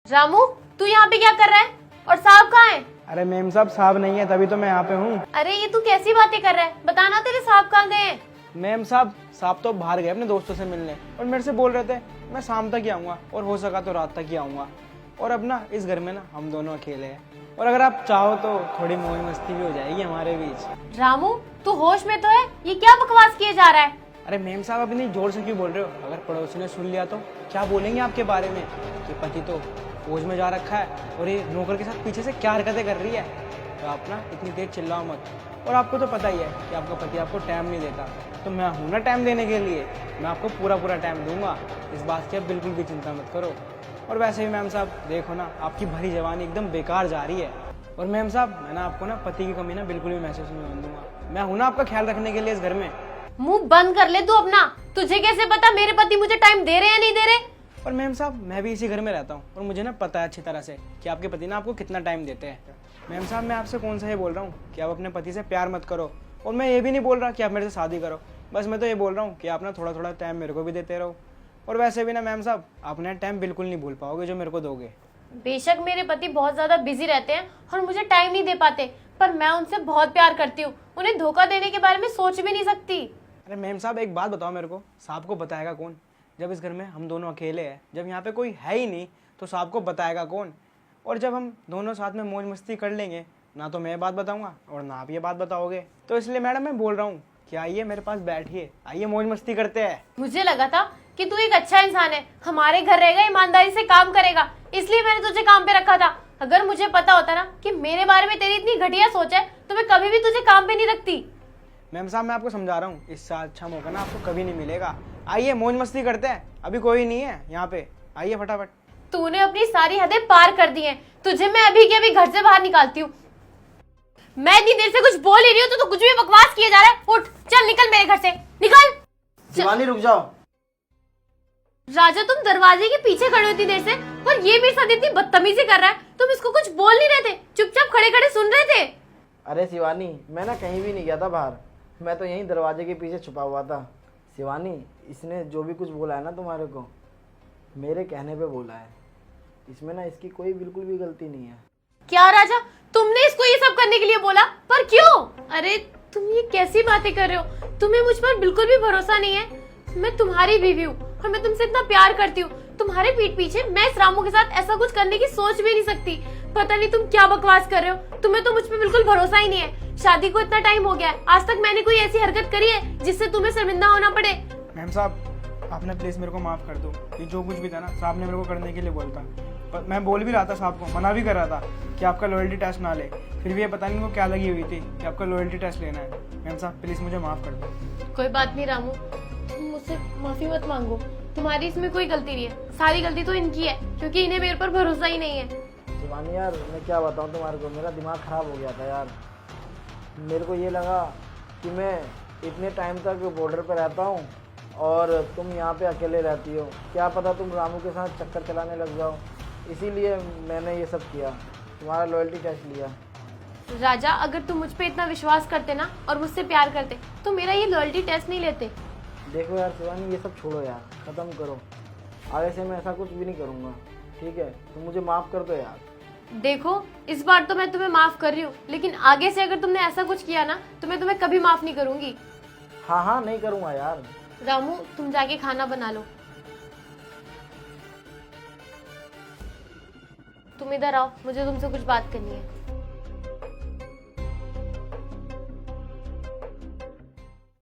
रामू, तू यहाँ पे क्या कर रहा है? और साहब कहाँ है? अरे मेम साहब साहब नहीं है, तभी तो मैं यहाँ पे हूँ। अरे ये तू कैसी बातें कर रहा है? बताना तेरे साहब कहाँ गए हैं? मेम साहब तो बाहर गए अपने दोस्तों से मिलने और मेरे से बोल रहे थे मैं शाम तक ही आऊँगा और हो सका तो रात तक ही आऊँगा। और अब ना इस घर में ना हम दोनों अकेले हैं और अगर आप चाहो तो थोड़ी मौज मस्ती भी हो जाएगी हमारे बीच। रामू, तू होश में तो है? ये क्या बकवास किए जा रहा है? अरे मेम साहब अब इतनी जोर से क्यों बोल रहे हो? अगर पड़ोसी ने सुन लिया तो क्या बोलेंगे आपके बारे में कि पति तो फौज में जा रखा है और ये नौकर के साथ पीछे से क्या हरकतें कर रही है। तो आप ना इतनी तेज चिल्लाओ मत। और आपको तो पता ही है कि आपका पति आपको टाइम नहीं देता, तो मैं हूं ना टाइम देने के लिए। मैं आपको पूरा टाइम दूंगा, इस बात की आप बिल्कुल भी चिंता मत करो। और वैसे भी मैम साहब देखो ना, आपकी भरी जवानी एकदम बेकार जा रही है। और मैम साहब मैं ना आपको ना पति की कमी ना बिल्कुल भी महसूस नहीं होने दूंगा। मैं हूं ना आपका ख्याल रखने के लिए इस घर में। मुंह बंद कर ले तू अपना। तुझे कैसे पता मेरे पति मुझे टाइम दे रहे हैं या नहीं दे रहे? और मैम साहब मैं भी इसी घर में रहता हूँ और मुझे ना पता है अच्छी तरह से कि आपके पति ना आपको कितना टाइम देते हैं। मैम साहब मैं आपसे कौन सा ये बोल रहा हूँ कि आप अपने पति से प्यार मत करो, और मैं ये भी नहीं बोल रहा कि आप मेरे से शादी करो। बस मैं तो ये बोल रहा हूँ कि आप ना थोड़ा टाइम मेरे को भी देते रहो। और वैसे भी ना मैम साहब आप ना टाइम बिल्कुल नहीं भूल पाओगे जो मेरे को दोगे। बेशक मेरे पति बहुत ज्यादा बिजी रहते हैं और मुझे टाइम नहीं दे पाते, पर मैं उनसे बहुत प्यार करती हूँ। उन्हें धोखा देने के बारे में सोच भी नहीं सकती। अरे मैम साहब एक बात बताओ मेरे को, साहब को बताएगा कौन? जब इस घर में हम दोनों अकेले हैं, जब यहाँ पे कोई है ही नहीं, तो साहब को बताएगा कौन? और जब हम दोनों साथ में मौज मस्ती कर लेंगे, ना तो मैं बात बताऊंगा और ना आप ये बात बताओगे। तो इसलिए मैडम मैं बोल रहा हूँ कि आइए मेरे पास बैठिए, आइए मौज मस्ती करते हैं। मुझे लगा था कि तू एक अच्छा इंसान है, हमारे घर रहेगा, ईमानदारी से काम करेगा, इसलिए मैंने तुझे काम पे रखा था। अगर मुझे पता होता ना कि मेरे बारे में तेरी इतनी घटिया सोच है, तो मैं कभी भी तुझे काम पे नहीं रखती। मैम साहब मैं आपको समझा रहा हूँ, इससे अच्छा मौका ना आपको कभी नहीं मिलेगा। आइए मौज मस्ती करते हैं, अभी कोई नहीं है यहाँ पे, आइए फटाफट। तूने अपनी सारी हदें पार कर दी हैं। तुझे मैं अभी के अभी घर से बाहर निकालती हूँ। मैं इतनी देर से कुछ बोल ही रही हूँ तो तू कुछ भी बकवास किए जा रहा है। उठ, चल निकल मेरे घर से, निकल। शिवानी रुक जाओ। राजा तुम दरवाजे के पीछे खड़े हो इतनी देर से, और ये मेरे साथ इतनी बदतमीजी कर रहा है। तुम इसको कुछ बोल नहीं रहे थे, चुपचाप खड़े खड़े सुन रहे थे। अरे शिवानी मैं ना कहीं भी नहीं गया था बाहर, मैं तो यहीं दरवाजे के पीछे छुपा हुआ था। शिवानी इसने जो भी कुछ बोला है ना तुम्हारे को, मेरे कहने पे बोला है। इसमें ना इसकी कोई बिल्कुल भी गलती नहीं है। क्या राजा, तुमने इसको ये सब करने के लिए बोला? पर क्यों? अरे तुम ये कैसी बातें कर रहे हो? तुम्हें मुझ पर बिल्कुल भी भरोसा नहीं है। मैं तुम्हारी बीवी हूँ और मैं तुमसे इतना प्यार करती हूँ। तुम्हारे पीठ पीछे मैं इस रामू के साथ ऐसा कुछ करने की सोच भी नहीं सकती। पता नहीं तुम क्या बकवास कर रहे हो। तुम्हें तो मुझ पर बिल्कुल भरोसा ही नहीं है। शादी को इतना टाइम हो गया है, आज तक मैंने कोई ऐसी हरकत करी है जिससे तुम्हें शर्मिंदा होना पड़े? मैम साहब आपने प्लीज़ मेरे को माफ़ कर दो। ये जो कुछ भी था ना साहब ने मेरे को करने के लिए बोलता, पर मैं बोल भी रहा था साहब को, मना भी कर रहा था कि आपका लॉयल्टी टेस्ट ना ले। फिर भी ये पता नहीं वो क्या लगी हुई थी कि आपका लॉयल्टी टेस्ट लेना है। मैम साहब प्लीज़ मुझे माफ़ कर दो। कोई बात नहीं रामू, तुम मुझसे माफी मत मांगो। तुम्हारी इसमें कोई गलती नहीं है, सारी गलती तो इनकी है, क्योंकि इन्हें मेरे पर भरोसा ही नहीं है। शिवानी यार मैं क्या बताऊँ तुम्हारे को, मेरा दिमाग ख़राब हो गया था यार। मेरे को ये लगा कि मैं इतने टाइम तक बॉर्डर पर रहता हूँ और तुम यहाँ पे अकेले रहती हो, क्या पता तुम रामू के साथ चक्कर चलाने लग जाओ। इसीलिए मैंने ये सब किया, तुम्हारा लॉयल्टी टेस्ट लिया। राजा अगर तुम मुझ पे इतना विश्वास करते ना और मुझसे प्यार करते, तो मेरा ये लॉयल्टी टेस्ट नहीं लेते। देखो यार शिवानी ये सब छोड़ो यार, ख़त्म करो। आगे से मैं ऐसा कुछ भी नहीं करूँगा, ठीक है? तुम मुझे माफ़ कर दो यार। देखो इस बार तो मैं तुम्हें माफ कर रही हूँ, लेकिन आगे से अगर तुमने ऐसा कुछ किया ना तो मैं तुम्हें कभी माफ नहीं करूंगी। हाँ नहीं करूँगा यार। रामू तुम जाके खाना बना लो। तुम इधर आओ, मुझे तुमसे कुछ बात करनी है।